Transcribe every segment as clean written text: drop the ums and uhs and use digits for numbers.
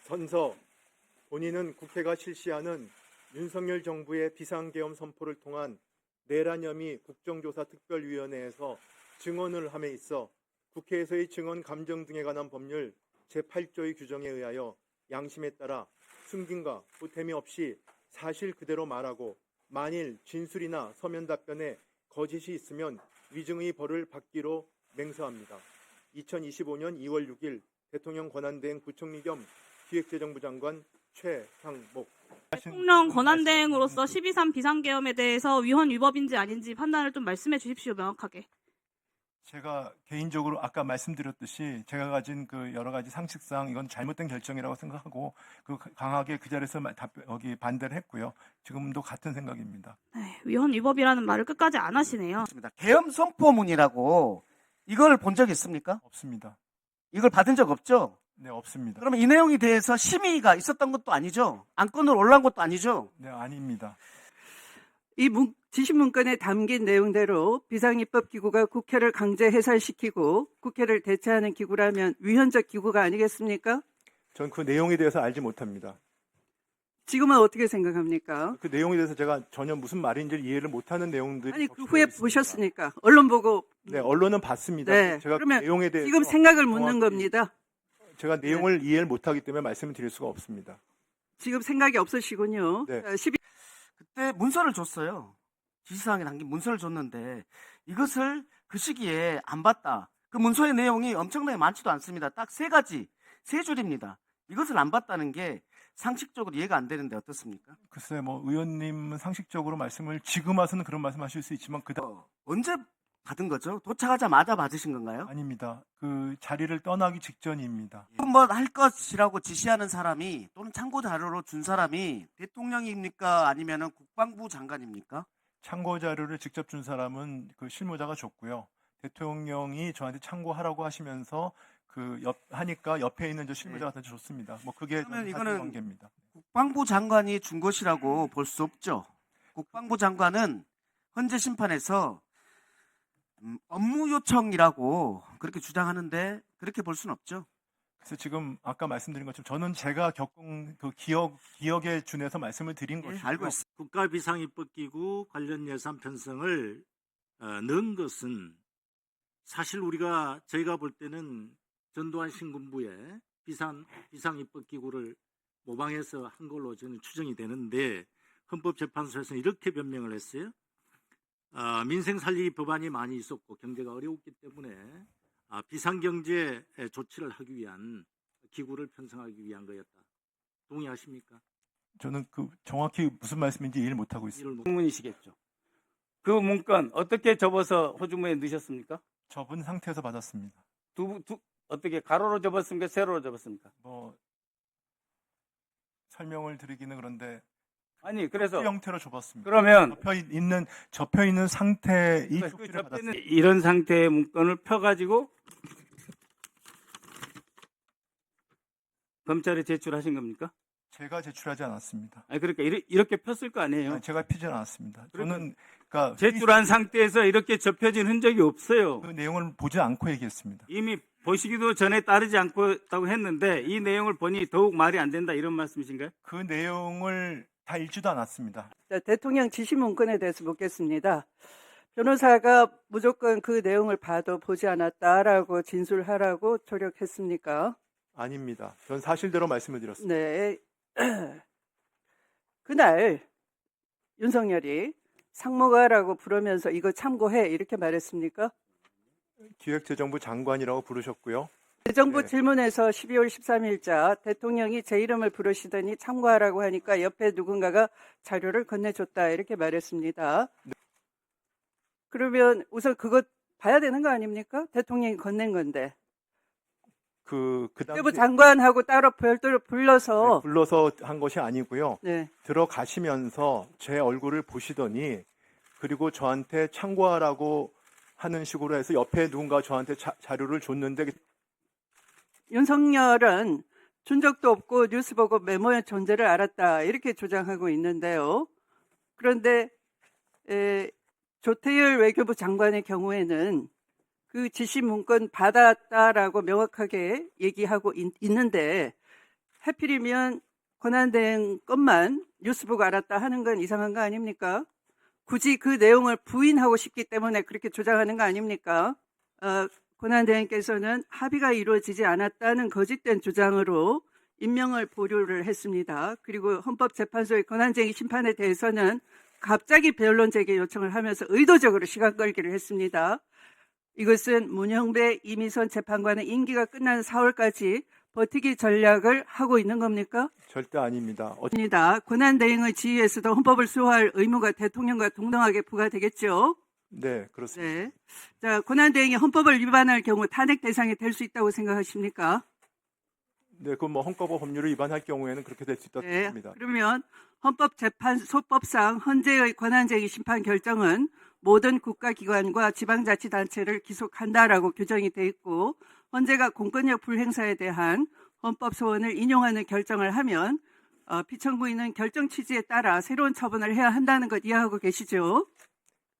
선서 본인은 국회가 실시하는 윤석열 정부의 비상계엄 선포를 통한 내란 혐의 국정조사특별위원회에서 증언을 함에 있어 국회에서의 증언 감정 등에 관한 법률 제8조의 규정에 의하여 양심에 따라 숨김과 보탬이 없이 사실 그대로 말하고 만일 진술이나 서면 답변에 거짓이 있으면 위증의 벌을 받기로 맹세합니다. 2025년 2월 6일 대통령 권한대행 부총리 겸 기획재정부 장관 최상목. 대통령 권한대행으로서 12.3 비상계엄에 대해서 위헌 위법인지 아닌지 판단을 좀 말씀해 주십시오. 명확하게. 제가 개인적으로 아까 말씀드렸듯이 제가 가진 그 여러 가지 상식상 이건 잘못된 결정이라고 생각하고 강하게 그 자리에서 반대를 했고요. 지금도 같은 생각입니다. 위헌 위법이라는 말을 끝까지 안 하시네요. 계엄 선포문이라고 이걸 본 적 있습니까? 없습니다. 이걸 받은 적 없죠? 네, 없습니다. 그러면 이 내용에 대해서 심의가 있었던 것도 아니죠? 안건으로 올라온 것도 아니죠? 네, 아닙니다. 이 지시문건에 담긴 내용대로 비상입법기구가 국회를 강제 해산시키고 국회를 대체하는 기구라면 위헌적 기구가 아니겠습니까? 전 그 내용에 대해서 알지 못합니다. 지금은 어떻게 생각합니까? 그 내용에 대해서 제가 전혀 무슨 말인지 이해를 못하는 내용들이 아니, 그 적혀져 후에 있습니다. 보셨으니까 언론 보고. 네, 언론은 봤습니다. 네, 제가 그러면 그 내용에 대해서 지금 생각을 묻는 정확히 겁니다. 제가 내용을 이해를 못하기 때문에 말씀을 드릴 수가 없습니다. 지금 생각이 없으시군요. 네. 12. 그때 문서를 줬어요. 지시사항에 담긴 문서를 줬는데 이것을 그 시기에 안 봤다. 그 문서의 내용이 엄청나게 많지도 않습니다. 딱 세 줄입니다. 이것을 안 봤다는 게 상식적으로 이해가 안 되는데 어떻습니까? 글쎄, 의원님은 상식적으로 말씀을 지금 와서는 그런 말씀하실 수 있지만 언제 받은 거죠? 도착하자마자 받으신 건가요? 아닙니다. 그 자리를 떠나기 직전입니다. 한번 할 것이라고 지시하는 사람이 또는 참고 자료로 준 사람이 대통령입니까? 아니면 국방부 장관입니까? 참고 자료를 직접 준 사람은 그 실무자가 줬고요. 대통령이 저한테 참고하라고 하시면서 하니까 옆에 있는 저 실무자가 줬습니다. 그게 그러면 사실 이거는 관계입니다. 국방부 장관이 준 것이라고 볼 수 없죠. 국방부 장관은 헌재 심판에서 업무 요청이라고 그렇게 주장하는데 그렇게 볼 수는 없죠. 그래서 지금 아까 말씀드린 것처럼 저는 제가 겪은 그 기억에 준해서 말씀을 드린 것이고요. 알고 있습니다. 국가비상입법기구 관련 예산 편성을 넣은 것은 사실 저희가 볼 때는 전두환 신군부의 비상입법기구를 모방해서 한 걸로 저는 추정이 되는데 헌법재판소에서는 이렇게 변명을 했어요. 민생 살리기 법안이 많이 있었고 경제가 어려웠기 때문에 비상경제 조치를 하기 위한 기구를 편성하기 위한 거였다. 동의하십니까? 저는 정확히 무슨 말씀인지 이해를 못하고 있습니다. 문이시겠죠. 그 문건 어떻게 접어서 호주머니에 넣으셨습니까? 접은 상태에서 받았습니다. 어떻게 가로로 접었습니까? 세로로 접었습니까? 설명을 드리기는 그런데 아니 그래서 형태로 접었습니다. 그러면 접혀 있는 상태의 쪽지를 받았습니다. 이런 상태의 문건을 펴가지고 검찰에 제출하신 겁니까? 제가 제출하지 않았습니다. 아니 그러니까 이렇게 폈을 거 아니에요. 아니, 제가 피지 않았습니다. 저는 제출한 상태에서 이렇게 접혀진 흔적이 없어요. 그 내용을 보지 않고 얘기했습니다. 이미 보시기도 전에 따르지 않고 있다고 했는데 이 내용을 보니 더욱 말이 안 된다 이런 말씀이신가요? 그 내용을 다 읽지도 않았습니다. 자, 대통령 지시문건에 대해서 묻겠습니다. 변호사가 무조건 그 내용을 봐도 보지 않았다라고 진술하라고 조력했습니까? 아닙니다. 전 사실대로 말씀을 드렸습니다. 네. 그날 윤석열이 상무가라고 부르면서 이거 참고해 이렇게 말했습니까? 기획재정부 장관이라고 부르셨고요. 정부 네. 질문에서 12월 13일자 대통령이 제 이름을 부르시더니 참고하라고 하니까 옆에 누군가가 자료를 건네줬다 이렇게 말했습니다. 네. 그러면 우선 그거 봐야 되는 거 아닙니까? 대통령이 건넨 건데. 그 정부 장관하고 따로 별도로 불러서 불러서 한 것이 아니고요. 네. 들어가시면서 제 얼굴을 보시더니 그리고 저한테 참고하라고 하는 식으로 해서 옆에 누군가 저한테 자료를 줬는데 윤석열은 준 적도 없고 뉴스 보고 메모의 존재를 알았다 이렇게 주장하고 있는데요. 그런데 조태열 외교부 장관의 경우에는 그 지시 문건 받았다라고 명확하게 얘기하고 있는데 하필이면 권한대행 것만 뉴스 보고 알았다 하는 건 이상한 거 아닙니까? 굳이 그 내용을 부인하고 싶기 때문에 그렇게 주장하는 거 아닙니까? 권한대행께서는 합의가 이루어지지 않았다는 거짓된 주장으로 임명을 보류를 했습니다. 그리고 헌법재판소의 권한쟁의 심판에 대해서는 갑자기 변론 재개 요청을 하면서 의도적으로 시간 끌기를 했습니다. 이것은 문형배 이미선 재판관의 임기가 끝나는 4월까지 버티기 전략을 하고 있는 겁니까? 절대 아닙니다. 아닙니다. 권한대행의 지위에서도 헌법을 수호할 의무가 대통령과 동등하게 부과되겠죠. 네, 그렇습니다. 네. 자, 권한대행이 헌법을 위반할 경우 탄핵 대상이 될 수 있다고 생각하십니까? 네, 그 뭐 헌법과 법률을 위반할 경우에는 그렇게 될 수 있다고 네. 생각합니다. 그러면 헌법재판소법상 헌재의 권한쟁의 심판 결정은 모든 국가기관과 지방자치단체를 기속한다라고 규정이 돼 있고, 헌재가 공권력 불행사에 대한 헌법 소원을 인용하는 결정을 하면 피청구인은 결정 취지에 따라 새로운 처분을 해야 한다는 것 이해하고 계시죠?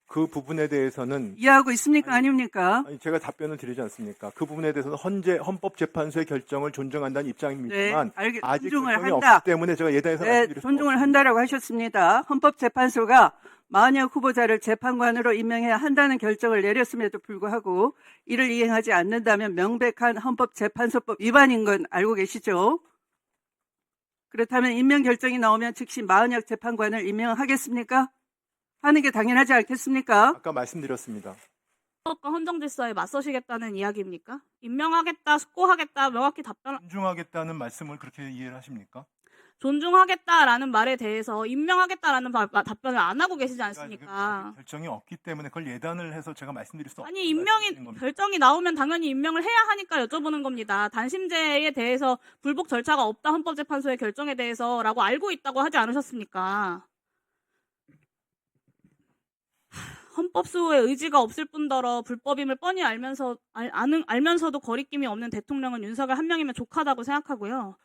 그 부분에 대해서는 이해하고 있습니까? 아닙니까? 아니, 제가 답변을 드리지 않습니까? 그 부분에 대해서는 헌법재판소의 결정을 존중한다는 입장입니다만 네, 아직 존중을 결정이 한다. 없기 때문에 제가 예단해서 네, 말씀드릴 수 존중을 없습니다. 한다라고 하셨습니다. 헌법재판소가 만약 후보자를 재판관으로 임명해야 한다는 결정을 내렸음에도 불구하고 이를 이행하지 않는다면 명백한 헌법재판소법 위반인 건 알고 계시죠? 그렇다면 임명 결정이 나오면 즉시 만약 재판관을 임명하겠습니까? 하는 게 당연하지 않겠습니까? 아까 말씀드렸습니다. 헌법과 헌정질서에 맞서시겠다는 이야기입니까? 임명하겠다, 숙고하겠다, 명확히 존중하겠다는 말씀을 그렇게 이해를 하십니까? 존중하겠다라는 말에 대해서 임명하겠다라는 답변을 안 하고 계시지 않습니까? 결정이 없기 때문에 그걸 예단을 해서 제가 말씀드릴 수 아니, 결정이 나오면 당연히 임명을 해야 하니까 여쭤보는 겁니다. 단심제에 대해서 불복 절차가 없다, 헌법재판소의 결정에 대해서라고 알고 있다고 하지 않으셨습니까? 헌법 수호의 의지가 없을 뿐더러 불법임을 뻔히 알면서도 거리낌이 없는 대통령은 윤석열 한 명이면 족하다고 생각하고요.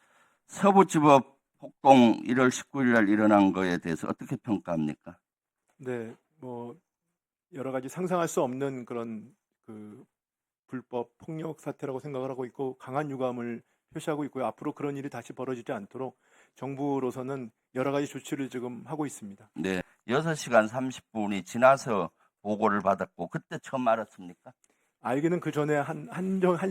서부지법 폭동 1월 19일 날 일어난 거에 대해서 어떻게 평가합니까? 네, 뭐 여러 가지 상상할 수 없는 그런 그 불법 폭력 사태라고 생각을 하고 있고 강한 유감을 표시하고 있고요. 앞으로 그런 일이 다시 벌어지지 않도록 정부로서는 여러 가지 조치를 지금 하고 있습니다. 네, 6시간 30분이 지나서 보고를 받았고 그때 처음 알았습니까? 알기는 그 전에 한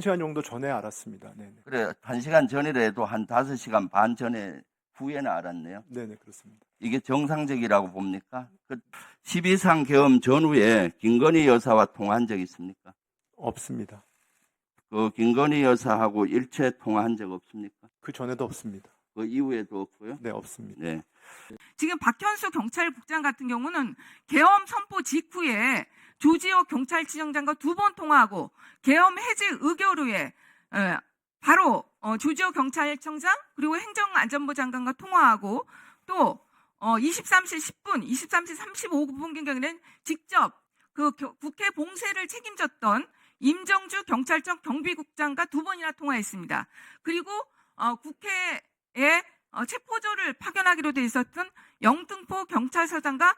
시간 정도 전에 알았습니다. 네네. 그래, 1시간 전이라도 한 5시간 반 전에 후에는 알았네요. 네네, 그렇습니다. 이게 정상적이라고 봅니까? 그 12상 계엄 전후에 김건희 여사와 통화한 적 있습니까? 없습니다. 그 김건희 여사하고 일체 통화한 적 없습니까? 그 전에도 없습니다. 그 이후에도 없고요. 네, 없습니다. 네. 지금 박현수 경찰국장 같은 경우는 계엄 선포 직후에 조지호 경찰지청장과 2번 통화하고 계엄 해제 의결후에 바로 조지호 경찰청장 그리고 행정안전부 장관과 통화하고 또 23시 10분, 23시 35분경에는 직접 그 국회 봉쇄를 책임졌던 임정주 경찰청 경비국장과 2번이나 통화했습니다. 그리고 국회에 체포조를 파견하기로 돼 있었던 영등포 경찰서장과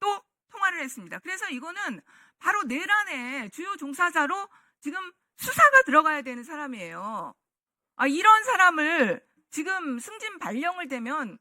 또 통화를 했습니다. 그래서 이거는 바로 내란의 주요 종사자로 지금 수사가 들어가야 되는 사람이에요. 이런 사람을 지금 승진 발령을 대면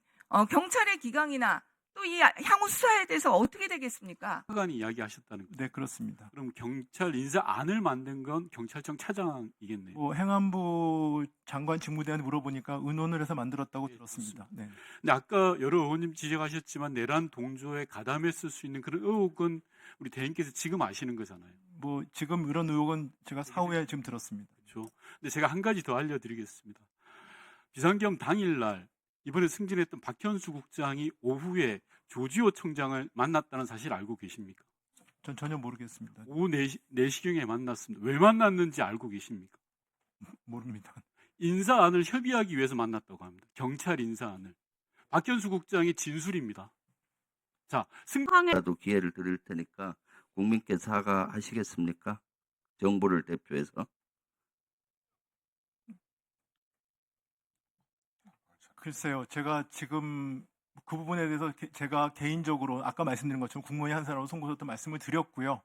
경찰의 기강이나 또 이 향후 수사에 대해서 어떻게 되겠습니까? 차관이 이야기하셨다는 거죠. 네, 그렇습니다. 그럼 경찰 인사안을 만든 건 경찰청 차장이겠네요. 뭐 행안부 장관 직무대행 물어보니까 의논을 해서 만들었다고 네, 들었습니다. 네. 근데 아까 여러 의원님 지적하셨지만 내란 동조에 가담했을 수 있는 그런 의혹은 우리 대행께서 지금 아시는 거잖아요. 뭐 지금 이런 의혹은 제가 사후에 지금 들었습니다. 그렇죠. 근데 제가 한 가지 더 알려드리겠습니다. 비상계엄 당일날 이번에 승진했던 박현수 국장이 오후에 조지호 청장을 만났다는 사실 알고 계십니까? 전 전혀 모르겠습니다. 오후 4시경에 만났습니다. 왜 만났는지 알고 계십니까? 모릅니다. 인사안을 협의하기 위해서 만났다고 합니다. 경찰 인사안을. 박현수 국장의 진술입니다. 자, 라도 기회를 드릴 테니까 국민께 사과하시겠습니까? 정부를 대표해서. 글쎄요, 제가 지금 그 부분에 대해서 제가 개인적으로 아까 말씀드린 것처럼 국무회의 한 사람으로 송구스럽게 말씀을 드렸고요.